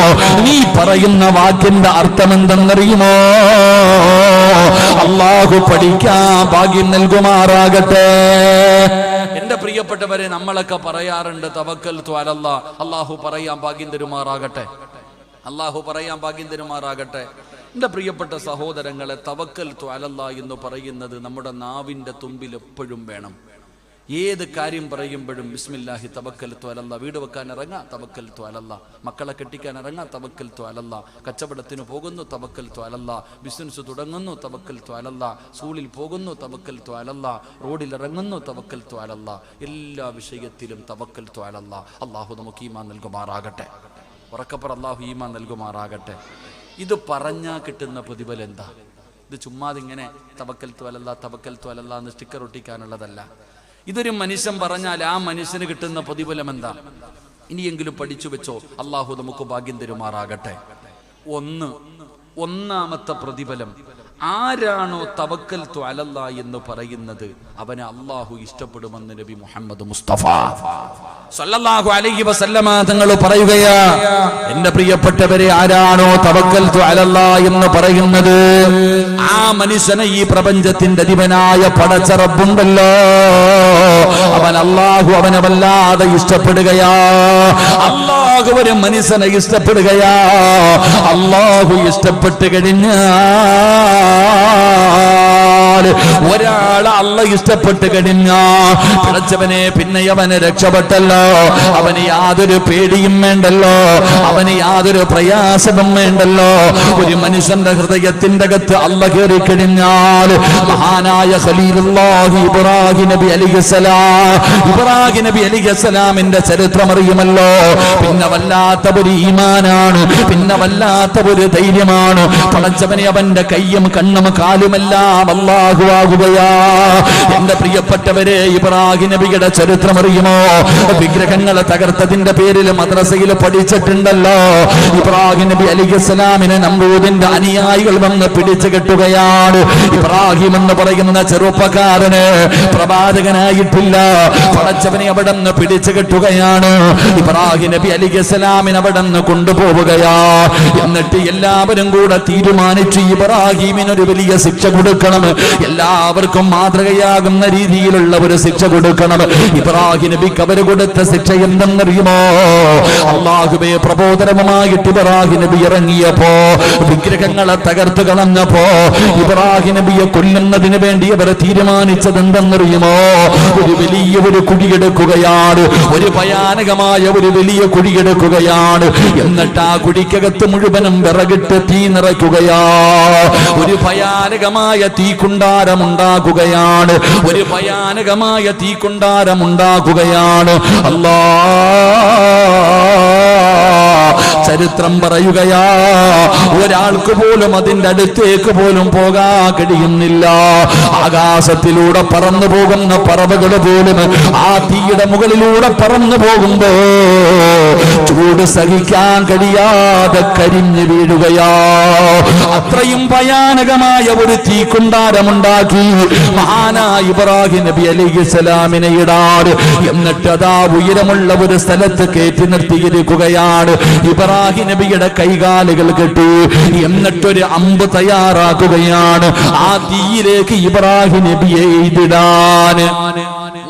നീ പറയുന്ന വാക്കിന്റെ അർത്ഥമെന്തെന്നറിയുമോ? അല്ലാഹു പഠിക്കാൻ ഭാഗ്യം നൽകുമാറാകട്ടെ. എന്റെ പ്രിയപ്പെട്ടവരെ, നമ്മളൊക്കെ പറയാറുണ്ട് തവക്കൽതു അലല്ലാഹ്. അല്ലാഹു പറയാൻ ഭാഗ്യം തരുമാറാകട്ടെ. അല്ലാഹു പറയാൻ ഭാഗ്യം തരുമാറാകട്ടെ. എന്റെ പ്രിയപ്പെട്ട സഹോദരങ്ങളെ, തവക്കൽതു അലല്ലാഹ് എന്ന് പറയുന്നത് നമ്മുടെ നാവിന്റെ തുമ്പിൽ എപ്പോഴും വേണം. ഏത് കാര്യം പറയുമ്പോഴും ബിസ്മില്ലാഹി തവക്കൽതു അലല്ലാഹ്. വീട് വെക്കാൻ ഇറങ്ങാ, തവക്കൽതു അലല്ലാഹ്. മക്കളെ കെട്ടിക്കാൻ ഇറങ്ങാ, തവക്കൽതു അലല്ലാഹ്. കച്ചവടത്തിന് പോകുന്നു, തവക്കൽതു അലല്ലാഹ്. ബിസിനസ് തുടങ്ങുന്നു, തവക്കൽതു അലല്ലാഹ്. സ്കൂളിൽ പോകുന്നു, തവക്കൽതു അലല്ലാഹ്. റോഡിൽ ഇറങ്ങുന്നു, തവക്കൽതു അലല്ലാഹ്. എല്ലാ വിഷയത്തിലും തവക്കൽതു അലല്ലാഹ്. അല്ലാഹു നമുക്ക് ഈമാൻ നൽകുമാറാകട്ടെ. ഉറക്കപ്പുറ അല്ലാഹു ഈമാൻ നൽകുമാറാകട്ടെ. ഇത് പറഞ്ഞാൽ കിട്ടുന്ന പ്രതിഫലം എന്താ? ഇത് ചുമ്മാതിങ്ങനെ തവക്കൽതു അലല്ലാഹ് തവക്കൽതു അലല്ലാഹ് എന്ന് സ്റ്റിക്കർ ഒട്ടിക്കാനുള്ളതല്ല. ഇതൊരു മനുഷ്യൻ പറഞ്ഞാൽ ആ മനുഷ്യന് കിട്ടുന്ന പ്രതിഫലം എന്താ? ഇനിയെങ്കിലും പഠിച്ചു വെച്ചോ. അല്ലാഹു നമുക്ക് ഭാഗ്യം തരുമാറാകട്ടെ. ഒന്നാമത്തെ പ്രതിഫലം, ആരാണോ തവക്കൽതു അലല്ലാഹ് എന്ന് പറയുന്നത് അവനെ അല്ലാഹു ഇഷ്ടപ്പെടുമെന്ന് നബി മുഹമ്മദ് മുസ്തഫ സല്ലല്ലാഹു അലൈഹി വസല്ലമ തങ്ങൾ പറയുകയാ, എന്റെ പ്രിയപ്പെട്ടവരെ, ആരാണോ തവക്കൽതു അലല്ലാഹ് എന്ന് പറയുന്നത് ആ മനുഷ്യനെ ഈ പ്രപഞ്ചത്തിന്റെ അധിപനായ പടച്ച റബ്ബുണ്ടല്ലോ, അവൻ അല്ലാഹു അവനെ വല്ലാതെ ഇഷ്ടപ്പെടുകയാ. അല്ലാഹു ഒരു മനുഷ്യനെ ഇഷ്ടപ്പെടുകയാ. അല്ലാഹു ഇഷ്ടപ്പെട്ട് ഒരാൾ അല്ല ഇഷ്ടപ്പെട്ട് കഴിഞ്ഞാ പിഴച്ചവനെ പിന്നെ അവന് രക്ഷപ്പെട്ടല്ലോ, അവന് യാതൊരു പേടിയും വേണ്ടല്ലോ, അവന് യാതൊരു പ്രയാസവും വേണ്ടല്ലോ. ഒരു മനുഷ്യന്റെ ഹൃദയത്തിന്റെ അകത്ത് അല്ല കയറി കഴിഞ്ഞാൽ മഹാനായ ഖലീലുല്ലാഹി ഇബ്രാഹിം നബി അലൈഹിസ്സലാമിന്റെ ചരിത്രം അറിയുമല്ലോ. പിന്നെ വല്ലാത്ത ഒരു ഈമാനാണ്, പിന്നെ വല്ലാത്ത ഒരു ധൈര്യമാണ്. പടച്ചവനെ അവന്റെ കയ്യും കണ്ണും കാലുമെല്ലാം അല്ലാഹു ആകുകയാ. എന്റെ പ്രിയപ്പെട്ടവരെ, ഇബ്രാഹിം നബിയുടെ ചരിത്രം അറിയുമോ? വിഗ്രഹങ്ങളെ തകർത്തതിന്റെ പേരിൽ മദ്രസയിൽ പഠിച്ചിട്ടുണ്ടല്ലോ. ഇബ്രാഹിം നബി അലൈഹിസ്സലാമിനെ നമ്രൂദിന്റെ അനുയായികൾ വന്ന് പിടിച്ചു കെട്ടുകയാണ്. ഇബ്രാഹിം എന്ന് പറയുന്ന ചെറുപ്പക്കാരന് പ്രവാചകനായിട്ടില്ല. പടച്ചവനെ അവിടെ നിന്ന് പിടിച്ചു കെട്ടുകയാണ്. ഇബ്രാഹിം നബി അലൈഹിസ്സലാമിനെ അവിടെ നിന്ന് കൊണ്ടുപോവുകയാ. എന്നിട്ട് എല്ലാവരും കൂടെ തീരുമാനിച്ചു ഇബ്രാഹിമിനൊരു വലിയ ശിക്ഷ കൊടുക്കണം, എല്ലാവർക്കും മാതൃകയാകുന്ന രീതിയിലുള്ള ഒരു ശിക്ഷ കൊടുക്കണം. ഇബ്രാഹിം നബിക്ക് അവർ കൊടുത്ത ശിക്ഷ എന്തെന്നറിയുമോ? അല്ലാഹുവേ പ്രബോധനവുമായിട്ട് ഇബ്രാഹിം നബി ഇറങ്ങിയപ്പോ, വിഗ്രഹങ്ങളെ തകർത്തു കളഞ്ഞപ്പോ ഇബ്രാഹിം നബിയെ കൊല്ലുന്നതിന് വേണ്ടി അവർ തീരുമാനിച്ചത് എന്തെന്നറിയുമോ? ഒരു വലിയ ഒരു കുഴിയെടുക്കുകയാണ്, ഒരു ഭയാനകമായ ഒരു വലിയ കുഴിയെടുക്കുകയാണ്. എന്നിട്ട് ആ കുഴിക്കകത്ത് മുഴുവനും വിറകിട്ട് തീ നിറയ്ക്കുകയാ. ഒരു ഭയാനകമായ തീക്കുണ്ടാരമുണ്ടാകുകയാണ്, ഒരു ഭയാനകമായ തീക്കുണ്ടാരമുണ്ടാകുകയാണ്. അല്ലാ, ചരിത്രം പറയുകയാ, ഒരാൾക്ക് പോലും അതിന്റെ അടുത്തേക്ക് പോലും പോകാൻ കഴിയുന്നില്ല. ആകാശത്തിലൂടെ പറന്നു പോകുന്ന പറവകൾ പോലും ആ തീയുടെ മുകളിലൂടെ പറന്നു പോകുമ്പോ ചൂട് സഹിക്കാൻ കഴിയാതെ കരിഞ്ഞു വീഴുകയാ. അത്രയും ഭയാനകമായ ഒരു തീക്കുണ്ടാരമുണ്ടാക്കി മഹാനായ ഇബ്രാഹിം നബി അലൈഹിസ്സലാമിനെ ഇടാറ്. എന്നിട്ട് അതാ ഉയരമുള്ള ഒരു സ്ഥലത്ത് കയറ്റി നിർത്തിയിരിക്കുകയാണ്. ഇബ്രാഹിം നബിയുടെ കൈകാലുകൾ കെട്ടി എന്നിട്ടൊരു അമ്പ് തയ്യാറാക്കുകയാണ്. ആ തീയിലേക്ക് ഇബ്രാഹിം നബിയെ എഴുതിടാൻ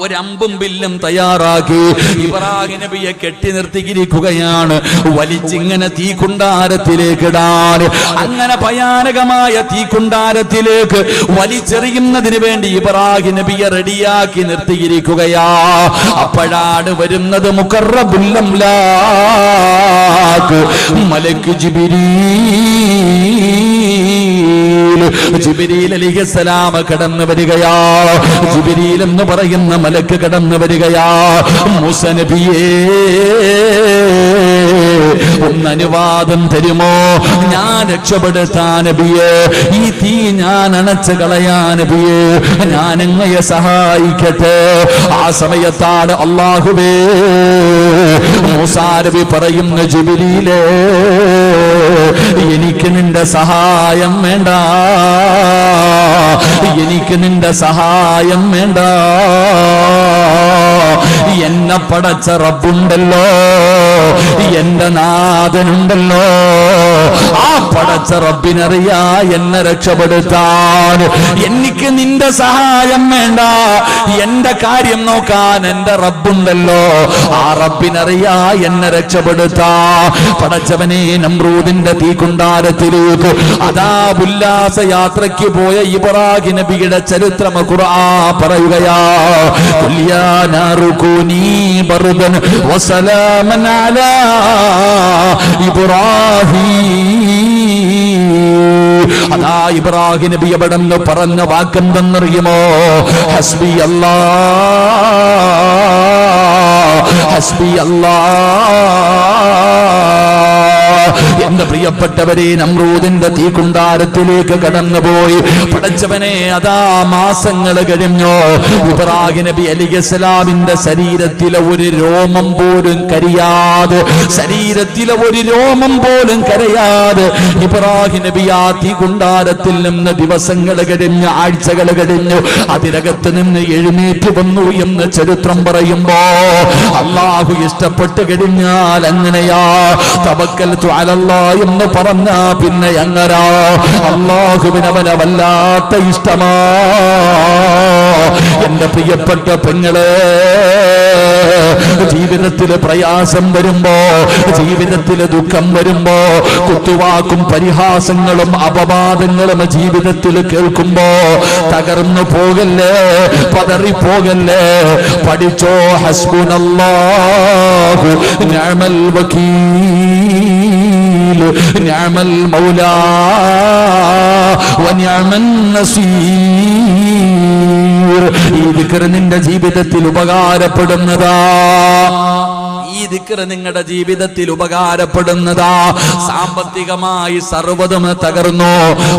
ഒരമ്പും ബില്ലും തയ്യാറാക്കി ഇബ്രാഹിം നബിയെ കെട്ടി നിർത്തിയിരിക്കുകയാണ്. വലിച്ചിങ്ങനെ തീക്കുണ്ടാരത്തിലേക്ക് ഇടാൻ, അങ്ങനെ ഭയാനകമായ തീക്കുണ്ടാരത്തിലേക്ക് വലിച്ചെറിയുന്നതിന് വേണ്ടി ഇബ്രാഹിം നബിയെ റെഡിയാക്കി നിർത്തിയിരിക്കുകയാ. അപ്പോഴാണ് വരുന്നത് മുഖറബുൽ അംലാക്ക് മലക്ക് ജിബ്രീൽ അലൈഹിസ്സലാം കടന്നു വരികയാ. ജിബ്രീൽ എന്ന് പറയുന്ന മലക്ക് കടന്നു വരികയാ. മൂസാ നബിയേ, ഒന്ന് അനുവാദം തരുമോ? ഞാൻ രക്ഷപ്പെടുത്താൻ നബിയേ, ഈ തീ ഞാൻ അണച്ചു കളയാൻ നബിയേ, ഞാൻ അങ്ങയെ സഹായിക്കട്ടെ. ആ സമയത്താണ് അല്ലാഹുവേ മൂസാ നബി പറയുന്ന, ജിബ്രീലേ, എനിക്ക് നിന്റെ സഹായം വേണ്ട, എനിക്ക് നിന്റെ സഹായം വേണ്ട. എന്നെ പടച്ച റബ്ബുണ്ടല്ലോ, എന്റെ നാഥനുണ്ടല്ലോ, ആ പടച്ച റബ്ബിനറിയാ എന്നെ രക്ഷപ്പെടുത്താൻ. എനിക്ക് നിന്റെ സഹായം വേണ്ട, എന്റെ കാര്യം നോക്കാൻ എന്റെ റബ്ബുണ്ടല്ലോ, ആ റബ്ബിനറിയാ എന്നെ രക്ഷപ്പെടുത്താ. പടച്ചവനെ, നമ്രൂദിന്റെ തീക്കുണ്ടാരത്തിലേക്ക് അതാ ഉല്ലാസ യാത്രയ്ക്ക് പോയ ഇബ്രാഹിം നബിയുടെ ചരിത്രം ഖുർആൻ പറയുകയാ. ബർദൻ വസലാമൻ അലാ ഇബ്രാഹിം. അതാ ഇബ്രാഹിം നബി എവിടെ നിന്ന് പറഞ്ഞ വാക്കെന്തെന്നറിയുമോ? ഹസ്ബി അല്ലാഹ്, ഹസ്ബി അല്ലാഹ്. എന്റെ പ്രിയപ്പെട്ടവരെ, നമ്രൂദിന്റെ തീക്കുണ്ടാരത്തിലേക്ക് കടന്നുപോയി. പടച്ചവനെ, അതാ മാസങ്ങൾ കഴിഞ്ഞു. ഇബ്രാഹിം നബി അലൈഹിസ്സലാമിന്റെ ശരീരത്തിലെ ഒരു രോമം പോലും കരിയാതെ, ശരീരത്തിലെ ഒരു രോമം പോലും കരയാതെ ഇബ്രാഹിം നബി ആ തീക്കുണ്ടാരത്തിൽ നിന്ന് ദിവസങ്ങൾ കഴിഞ്ഞ്, ആഴ്ചകൾ കഴിഞ്ഞു, അതിനകത്ത് നിന്ന് എഴുന്നേറ്റ് വന്നു എന്ന് ചരിത്രം പറയുമ്പോ, അള്ളാഹു ഇഷ്ടപ്പെട്ട് കഴിഞ്ഞാൽ അങ്ങനെയാ. തവക്കൽതു അലല്ലാഹ് എന്ന് പറഞ്ഞ പിന്നെ എങ്ങനാ? അള്ളാഹുവിന് അവനെ വല്ലാത്ത ഇഷ്ടമാ. എന്റെ പ്രിയപ്പെട്ട പെങ്ങളെ, ജീവിതത്തില് പ്രയാസം വരുമ്പോ, ജീവിതത്തില് ദുഃഖം വരുമ്പോ, കുത്തുവാക്കും പരിഹാസങ്ങളും അപവാദങ്ങളും ജീവിതത്തിൽ കേൾക്കുമ്പോ തകർന്നു പോകല്ലേ, പതറിപ്പോകല്ലേ. പഠിച്ചോ, ഹസ്ബുനല്ലാഹു നിഅമൽ വകീൽ നിഅമൽ മൗലാ വനിഅമൻ നസീർ. ഈ ദിക്ർ നിന്റെ ജീവിതത്തിൽ ഉപകാരപ്പെടുന്നതാ. ഈ ദിക്ർ നിങ്ങളുടെ ജീവിതത്തിൽ ഉപകാരപ്പെടുന്നതാ. സാമ്പത്തികമായി സർവ്വതും തകർന്നു,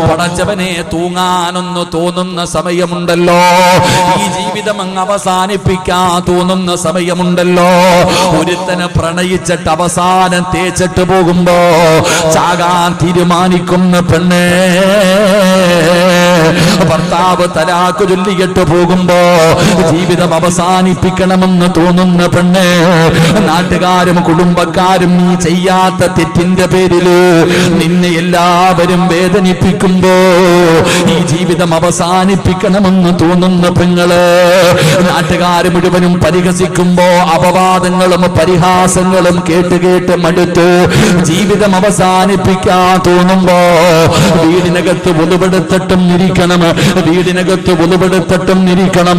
പടച്ചവനെ തൂങ്ങാനൊന്നു തോന്നുന്ന സമയമുണ്ടല്ലോ. ഈ ജീവിതം അങ്ങ് അവസാനിപ്പിക്കാൻ തോന്നുന്ന സമയമുണ്ടല്ലോ. ഒരുത്തനെ പ്രണയിച്ചിട്ട് അവസാനം തേച്ചിട്ട് പോകുമ്പോ ചാകാൻ തീരുമാനിക്കുന്ന പെണ്ണേ, ഭർത്താവ് തലാക്ക് ചൊല്ലിയിട്ട് പോകുമ്പോ ജീവിതം അവസാനിപ്പിക്കണമെന്ന് തോന്നുന്ന പെണ്ണ്, നാട്ടുകാരും കുടുംബക്കാരും നീ ചെയ്യാത്ത തെറ്റിന്റെ പേരില് നിന്നെ എല്ലാവരും വേദനിപ്പിക്കുമ്പോ ഈ ജീവിതം അവസാനിപ്പിക്കണമെന്ന് തോന്നുന്ന പെങ്ങള്, നാട്ടുകാര് മുഴുവനും പരിഹസിക്കുമ്പോ അപവാദങ്ങളും പരിഹാസങ്ങളും കേട്ട് മടുത്തു ജീവിതം അവസാനിപ്പിക്കാൻ തോന്നുമ്പോ വീടിനകത്ത് ഒതുപെടുത്തിട്ടും ഇരിക്കണം, വീടിനകത്ത് ഒതുപെടുത്തിട്ടും ഇരിക്കണം.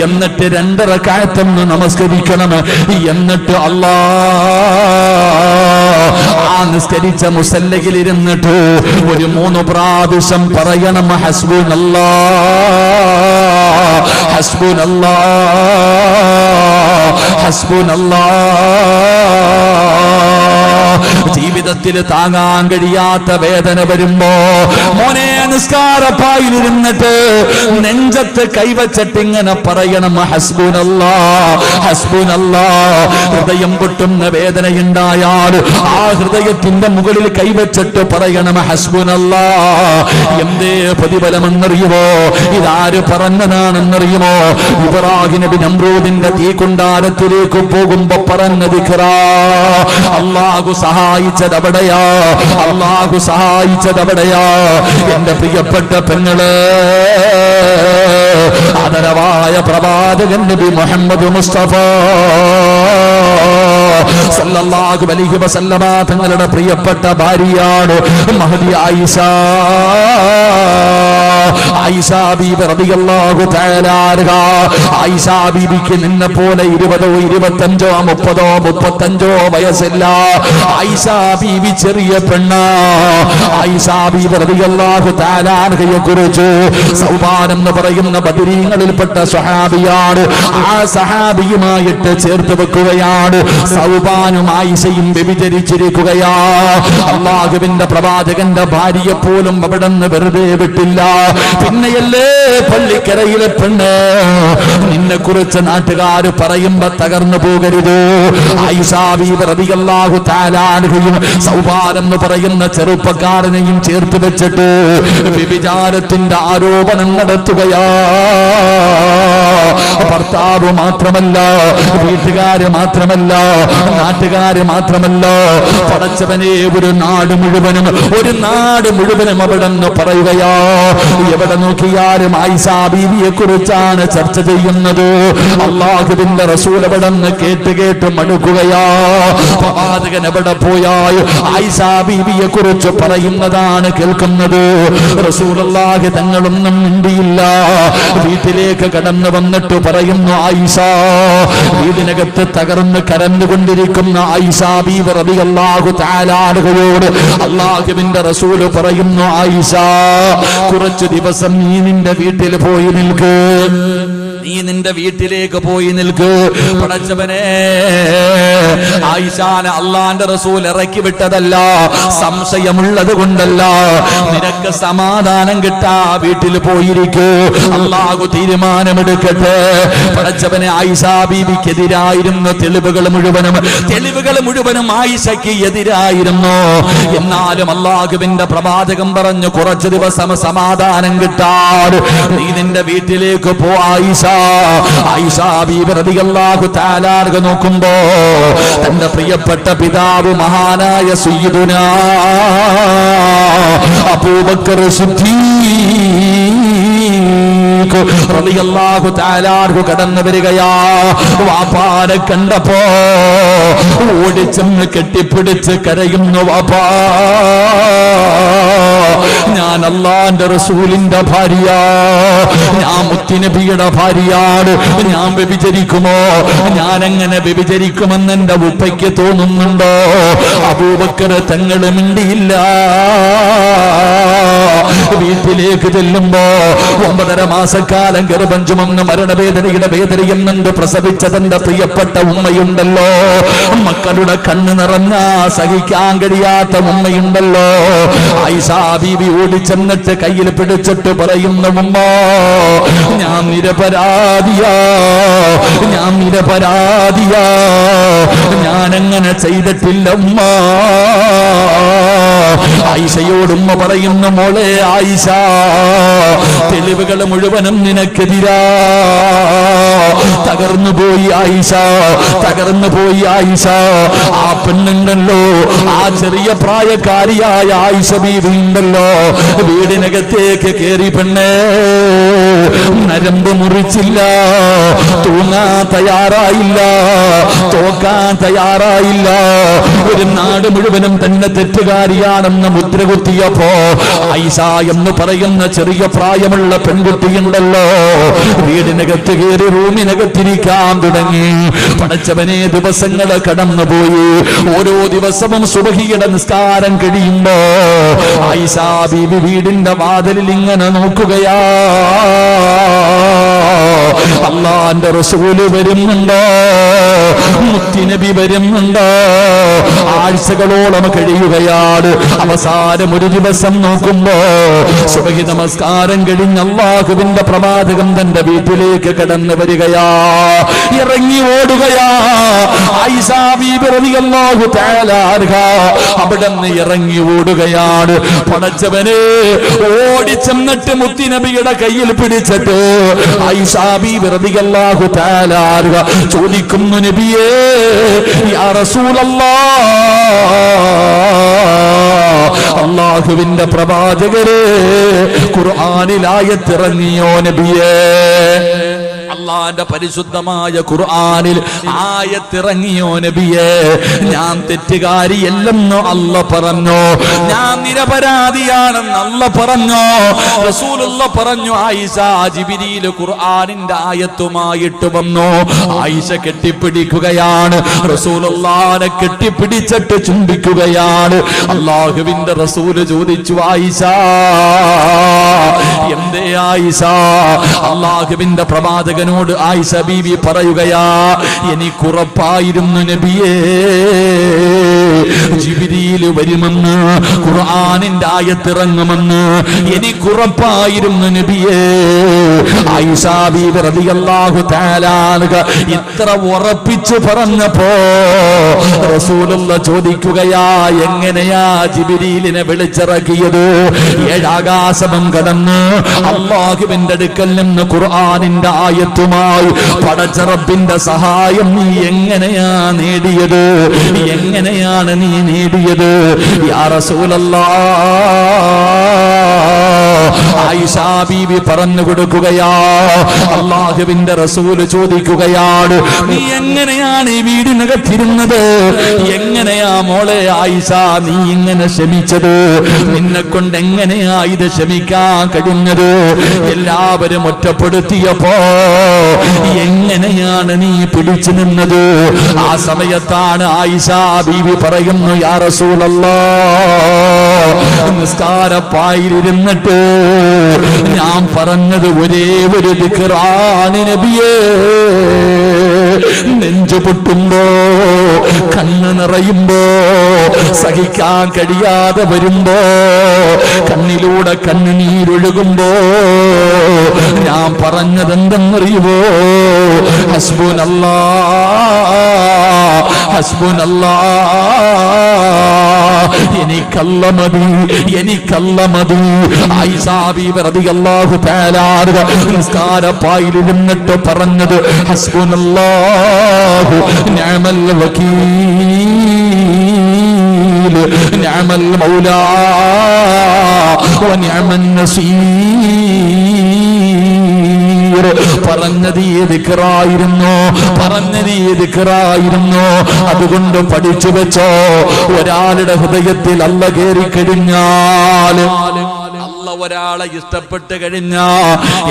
എന്നിട്ട് 2 റക്അത്ത് നമസ്കരിക്കണം. എന്നിട്ട് ആ നിസ്കരിച്ച മുസല്ലയിൽ ഇരുന്നിട്ട് ഒരു 3 പ്രാവശ്യം പറയണം, ഹസ്ബുനല്ലാഹ് ഹസ്ബുനല്ലാഹ് ഹസ്ബുനല്ലാഹ്. ജീവിതത്തിൽ താങ്ങാൻ കഴിയാത്ത വേദന വരുമ്പോ മോനെ നിസ്കാരപ്പായിലിരുന്നിട്ട് നെഞ്ചത്ത് കൈവച്ചിട്ട് ഇങ്ങനെ പറയണം, ഹസ്ബുനല്ലാഹ് ഹസ്ബുനല്ലാഹ്. ഹൃദയം പൊട്ടുന്ന വേദനയുണ്ടായാൽ ആ ഹൃദയത്തിന്റെ മുകളിൽ കൈവച്ചിട്ട് പറയണം, ഹസ്ബുനല്ലാഹ്. എന്തേ പ്രതിഫലമെന്നറിയുമോ? ഇതാര് പറഞ്ഞതാണെന്നറിയുമോ? ഇബ്രാഹിം നബി നമ്രൂദിന്റെ തീക്കുണ്ടാരത്തിലേക്ക് പോകുമ്പോ പറഞ്ഞ ദിക്റാ. അല്ലാഹു സഹായിച്ചതവിടെയാ, അല്ലാഹു സഹായിച്ചതവിടെയാ. എന്റെ പ്രിയപ്പെട്ട പെങ്ങളെ, ആദരവായ പ്രവാചകൻ നബി മുഹമ്മദ് മുസ്തഫ സല്ലല്ലാഹു അലൈഹി വസല്ലമ തങ്ങളുടെ പ്രിയപ്പെട്ട ഭാര്യയാണ് മഹദി ആയിഷ. ആയിഷ ബീബി റളിയല്ലാഹു തആല അൻഹ. ആയിഷ ബീബിക്ക് നിന്നെ പോലെ 20, 25, 30, 35 വയസ്സില്ല. ആയിഷ ബീബി ചെറിയ പെണ്ണാ. ആയിഷ ബീബി റളിയല്ലാഹു തആല അൻഹയെ കുറിച്ച് സൗബാൻ എന്ന് പറയുന്ന ബദരീങ്ങളിൽപ്പെട്ട സ്വഹാബിയാണ്. ആ സഹാബിയുമായിട്ട് ചേർത്ത് വെക്കുകയാണ്. സൗബാനും ആയിഷയും വ്യഭിചരിച്ചിരിക്കുകയാ. അല്ലാഹുവിന്റെ പ്രവാചകന്റെ ഭാര്യയെ പോലും അവിടെ നിന്ന് വെറുതെ വിട്ടില്ല. പിന്നെയല്ലേ പള്ളിക്കരയിലെ പെണ്ണ്, നിന്നെ കുറിച്ച് നാട്ടുകാര് പറയുമ്പോ തകർന്നു പോകരുത്. ആയിഷ ബീബി റളിയല്ലാഹു തആല അൻഹയും സൗബാൻ എന്ന് പറയുന്ന ചെറുപ്പക്കാരനെയും ചേർത്ത് വെച്ചിട്ട് വ്യഭിചാരത്തിന്റെ ആരോപണം നടത്തുകയാ. ഭർത്താവ് മാത്രമല്ല, വീട്ടുകാര് മാത്രമല്ല, നാട്ടുകാര് മാത്രമല്ല, പടച്ചവനെ ഒരു നാട് മുഴുവനും അവിടെ നിന്ന് പറയുകയാ. എവിടെ നോക്കിയാലും ആയിഷ ബീവിയെ കുറിച്ചാണ് ചർച്ച ചെയ്യുന്നത്. അല്ലാഹുവിന്റെ റസൂൽ അവിടെ നിന്ന് കേട്ട് മടുക്കുകയാ. പ്രവാചകൻ എവിടെ പോയാൽ ആയിഷ ബീവിയെ കുറിച്ച് പറയുന്നതാണ് കേൾക്കുന്നത്. റസൂലുള്ളാഹി തങ്ങളൊന്നും മിണ്ടിയില്ല. വീട്ടിലേക്ക് കടന്നു വന്നിട്ട് പറയുന്നു, ആയിഷ. വീടിനകത്ത് തകർന്ന് കരഞ്ഞുകൊണ്ടിരിക്കുന്ന ആയിഷ ബീവി റളിയല്ലാഹു തആല അൻഹയോട് അല്ലാഹുവിന്റെ റസൂൽ പറയുന്നു, ആയിഷ, കുറച്ച് ദിവസം നീ നിന്റെ വീട്ടിൽ പോയി നിൽക്ക്. നീ നിന്റെ വീട്ടിലേക്ക് പോയി നിൽക്കൂ. പടച്ചവനെ, ആയിഷാനെ അള്ളാന്റെ റസൂൽ ഇറക്കി വിട്ടതല്ല, സംശയമുള്ളത് കൊണ്ടല്ല. നിനക്ക് സമാധാനം കിട്ടാ വീട്ടിൽ പോയിരിക്കൂ, അള്ളാഹു തീരുമാനമെടുക്കട്ടെ. പടച്ചവനെ, ആയിഷാ ബീവിക്കെതിരായിരുന്നു തെളിവുകൾ മുഴുവനും ആയിഷയ്ക്ക് എതിരായിരുന്നു. എന്നാലും അള്ളാഹുവിന്റെ പ്രവാചകൻ പറഞ്ഞു, കുറച്ചു ദിവസം സമാധാനം കിട്ടാൻ നീ നിന്റെ വീട്ടിലേക്ക് പോ ആയിഷ. ആയിഷാ ബീവി റളിയല്ലാഹു തആല അൻഹ നോക്കുമ്പോ തന്റെ പ്രിയപ്പെട്ട പിതാവ് മഹാനായ സയ്യിദുനാ അബൂബക്കർ സിദ്ദീഖ് റളിയല്ലാഹു തആല അൻഹു കടന്നു വരികയാ. വാപ്പാനെ കണ്ടപ്പോ ഓടിച്ചെന്ന് കെട്ടിപ്പിടിച്ച് കരയുന്നു. വാപ്പാ, ഞാൻ അല്ലാഹുവിന്റെ റസൂലിന്റെ ഭാര്യ, ഞാൻ മുത്തുനബിയുടെ ഭാര്യയാണ്. ഞാൻ വ്യഭിചരിക്കുമോ? ഞാൻ എങ്ങനെ വ്യഭിചരിക്കുമെന്ന് എന്റെ ഉപ്പയ്ക്ക് തോന്നുന്നുണ്ടോ? അബൂബക്കർ തങ്ങൾ മിണ്ടിയില്ല. വീട്ടിലേക്ക് ചെല്ലുമ്പോ 9.5 മാസക്കാലം ഗർഭം ചുമന്ന് മരണവേദനയുടെ വേദനയെന്നുണ്ട് പ്രസവിച്ച തന്റെ പ്രിയപ്പെട്ട ഉമ്മയുണ്ടല്ലോ, മക്കളുടെ കണ്ണ് നിറഞ്ഞ സഹിക്കാൻ കഴിയാത്ത ഉമ്മയുണ്ടല്ലോ. ആയിഷാ ബീവി ഓടിച്ചെന്നിട്ട് കയ്യിൽ പിടിച്ചിട്ട് പറയുന്ന, ഉമ്മ, ഞാൻ നിരപരാധിയാ, ഞാനങ്ങനെ ചെയ്തിട്ടില്ല ഉമ്മ. ആയിഷയോട് ഉമ്മ പറയുന്ന, മോളെ ആയിഷ, തെളിവുകൾ മുഴുവനും നിനക്കെതിരാ. തകർന്നു പോയി ആയിഷ. ആ പെണ്ണുണ്ടല്ലോ, ആ ചെറിയ പ്രായക്കാരിയായ ആയിഷ ബീവി ഉണ്ടല്ലോ, വീടിനകത്തേക്ക് കേറി പെണ്ണേ, നരമ്പ് മുറിച്ചില്ല, തൂങ്ങാൻ തയ്യാറായില്ല, തോക്കാൻ തയ്യാറായില്ല. ഒരു നാട് മുഴുവനും തന്നെ തെറ്റുകാരിയാണെന്ന് മുദ്ര കുത്തിയപ്പോ ആയിഷ എന്ന് പറയുന്ന ചെറിയ പ്രായമുള്ള പെൺകുട്ടിയുണ്ടല്ലോ, വീടിനകത്ത് കയറി റൂമിനകത്തിരിക്കാൻ തുടങ്ങി. പടച്ചവനെ, ദിവസങ്ങൾ കടന്നുപോയി. ഓരോ ദിവസവും സുബഹിയുടെ നിസ്കാരം കഴിയുമ്പോ ആയിഷാ ബീവി വീടിന്റെ വാതിലിൽ ഇങ്ങനെ നോക്കുകയാ. അല്ലാഹുവിന്റെ റസൂല് വരുന്നുണ്ടോ? മുത്തുനബി വരുന്നുണ്ടോ? ആഴ്ചകളോളം കഴിയുകയാണ്. അവസാനം ഒരു ദിവസം നോക്കുമ്പോ സുബഹി നമസ്കാരം കഴിഞ്ഞ് അല്ലാഹുവിന്റെ പ്രവാചകൻ തന്റെ വീട്ടിലേക്ക് കടന്നു വരികയാ, ഇറങ്ങി ഓടുകയാ. ആയിഷാ ബീബി റളിയല്ലാഹു തആല അൻഹ അവിടുന്ന് ഇറങ്ങി ഓടുകയാണ്. പടച്ചവനെ, ഓടിച്ചെന്നിട്ട് മുത്തുനബിയുടെ കയ്യിൽ പിടിച്ചിട്ട് ആയിഷാ ബീബി റളിയല്ലാഹു തആല അൻഹ ചോദിക്കുന്നു, നബിയേ, യാ റസൂലല്ലാഹ്, അല്ലാഹുവിന്റെ പ്രവാചകരെ, ഖുർആനിൽ ആയത്തിറങ്ങിയോ നബിയേ? അല്ലാഹുവിന്റെ പരിശുദ്ധമായ ഖുർആനിൽ ആയത്തിറങ്ങിയോ നബിയേ? ഞാൻ തെറ്റുകാരിയല്ലെന്ന് അല്ലാഹ് പറഞ്ഞു, ഞാൻ നിരപരാധിയാണെന്ന് അല്ലാഹ് പറഞ്ഞു. റസൂലുള്ളാഹ് പറഞ്ഞു, ആയിഷ, ജിബ്രീൽ ഖുർആനിന്റെ ആയത്തുമായിട്ട് വന്നു. ആയിഷ കെട്ടിപ്പിടിക്കുകയാണ്, റസൂലുള്ളാഹിനെ കെട്ടിപ്പിടിച്ചിട്ട് ചുംബിക്കുകയാണ്. അല്ലാഹുവിന്റെ റസൂല് ചോദിച്ചു, ആയിഷ, എന്തേ ആയിഷ? അല്ലാഹുവിന്റെ പ്രവാചകനോട് ആയിഷ ബീവി പറയുകയാ, എനിക്കുറപ്പായിരുന്നു നബിയേ, ജിബ്രീൽ വരുമെന്ന്, ഖുർആനിന്റെ ആയത്തിറങ്ങുമെന്ന് എനിക്കുറപ്പായിരുന്നു നബിയേ. ആയിഷ ബീവി റളിയല്ലാഹു തആല അൻഹ ഇത്ര ഉറപ്പിച്ചു പറഞ്ഞപ്പോ റസൂലുള്ളാഹ് ചോദിക്കുകയാ, എങ്ങനെയാ ജിബ്രീലിനെ വിളിച്ചിറക്കിയത്? 7 ആകാശം കടന്ന് അല്ലാഹുവിന്റെ അടുക്കൽ നിന്ന് ഖുർആനിന്റെ ആയത്തുമായി പടച്ച റബ്ബിന്റെ സഹായം നീ എങ്ങനെയാ നേടിയത്? എങ്ങനെയാണ് നീ നേടിയത്? യാ റസൂലല്ലാഹ്, ആയിഷ ബീവി പറഞ്ഞു കൊടുക്കുകയാ. അല്ലാഹുവിന്റെ റസൂൽ ചോദിക്കുകയാണ്, നീ എങ്ങനെയാണ് ഈ വീടിനകത്തിരുന്നത്? എങ്ങനെയാ മോളെ ആയിഷ നീ ഇങ്ങനെ ക്ഷമിച്ചത്? നിന്നെ കൊണ്ട് എങ്ങനെയാ ഇത് ക്ഷമിക്കാൻ കഴിഞ്ഞത്? എല്ലാവരും ഒറ്റപ്പെടുത്തിയപ്പോ എങ്ങനെയാണ് നീ പിടിച്ചു നിന്നത്? ആ സമയത്താണ് ആയിഷ ബീവി പറയുന്നു, യാ റസൂലല്ലാഹ്, നിസ്കാരപ്പായിരുന്നിട്ട് ഞാൻ പറഞ്ഞത് ഒരേ ഒരു ദിക്റാണ് നബിയേ. നെഞ്ചു പൊട്ടുമ്പോ, കണ്ണ് നിറയുമ്പോ, സഹിക്കാൻ കഴിയാതെ വരുമ്പോ, കണ്ണിലൂടെ കണ്ണുനീരൊഴുകുമ്പോ ഞാൻ പറഞ്ഞത് എന്തെന്നറിയുമോ? ഹസ്ബുനല്ലാഹ് ഹസ്ബുനല്ലാഹ്, എനിക്കല്ല മതി, എനിക്കല്ല മതി. ആയിഷാ ബീവി റളിയല്ലാഹു തആല നിസ്കാരപ്പായിലിരുന്നിട്ട് പറഞ്ഞത് ഹസ്ബുനല്ലാഹു നിഅമൽ വകീൽ നിഅമൽ മൗലാ വനിഅമൻ നസീർ. പറഞ്ഞത് ഈ ദിക്റായിരുന്നു, പറഞ്ഞത് ഈ ദിക്റായിരുന്നു. അതുകൊണ്ട് പഠിച്ചു വെച്ചോ, ഒരാളുടെ ഹൃദയത്തിൽ അല്ല കേറി കഴിഞ്ഞാൽ, ഒരാളെ ഇഷ്ടപ്പെട്ട് കഴിഞ്ഞാ,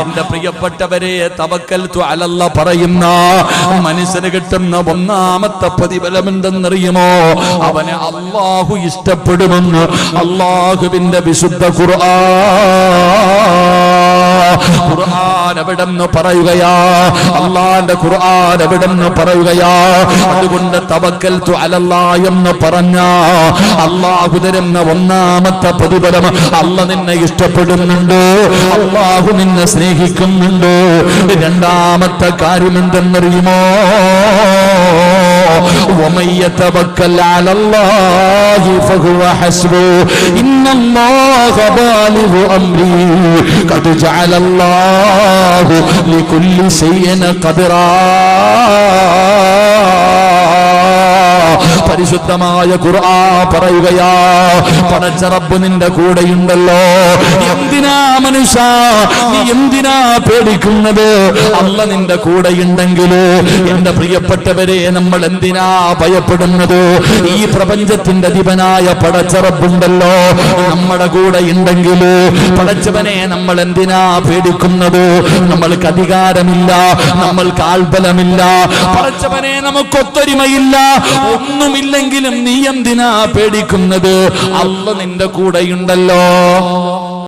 എന്റെ പ്രിയപ്പെട്ടവരെ, തവക്കൽതു അലല്ലാഹ് പറയുന്ന മനുഷ്യന് കിട്ടുന്ന ഒന്നാമത്തെ പ്രതിഫലം എന്തെന്നറിയുമോ? അവനെ അല്ലാഹു ഇഷ്ടപ്പെടുമെന്ന് അല്ലാഹുവിന്റെ വിശുദ്ധ ഖുർആൻ എവിടെന്ന് പറയുകയാ, അല്ലാഹുവിന്റെ ഖുർആൻ എവിടെന്ന് പറയുകയാ. അതുകൊണ്ട് തവക്കൽതു അലല്ലാഹ് എന്ന് പറഞ്ഞ അല്ലാഹു തരുന്ന ഒന്നാമത്തെ പ്രതിഫലം, അല്ലാഹ് നിന്നെ ഇഷ്ടപ്പെടുന്നുണ്ട്, അല്ലാഹു നിന്നെ സ്നേഹിക്കുന്നുണ്ട്. രണ്ടാമത്തെ കാര്യം എന്തെന്നറിയുമോ? ومن يتوكل على الله فهو حسبه إن الله بالغ أمره قد جعل الله لكل شيء قدرا. പരിശുദ്ധമായ ഖുർആൻ പറയുകയാ, പടച്ച റബ്ബ് നിന്റെ കൂടെയുണ്ടല്ലോ. എന്തിനാ മനുഷ്യ നീ എന്തിനാ പേടിക്കുന്നത്? അല്ല നിന്റെ കൂടെയുണ്ടെങ്കിൽ എന്റെ പ്രിയപ്പെട്ടവരെ, നമ്മൾ എന്തിനാ ഭയപ്പെടുന്നത്? ഈ പ്രപഞ്ചത്തിന്റെ അധിപനായ പടച്ച റബ്ബുണ്ടല്ലോ, നമ്മുടെ കൂടെ ഉണ്ടെങ്കിൽ പടച്ചവനെ നമ്മൾ എന്തിനാ പേടിക്കുന്നത്? നമ്മൾക്ക് അധികാരമില്ല, നമ്മൾക്ക് ആൾബലമില്ല, പടച്ചവനെ നമുക്ക് ഒത്തൊരുമയില്ല, ഒന്നുമില്ലെങ്കിലും നീ എന്തിനാ പേടിക്കുന്നത്? അല്ലാഹ് നിന്റെ കൂടെയുണ്ടല്ലോ.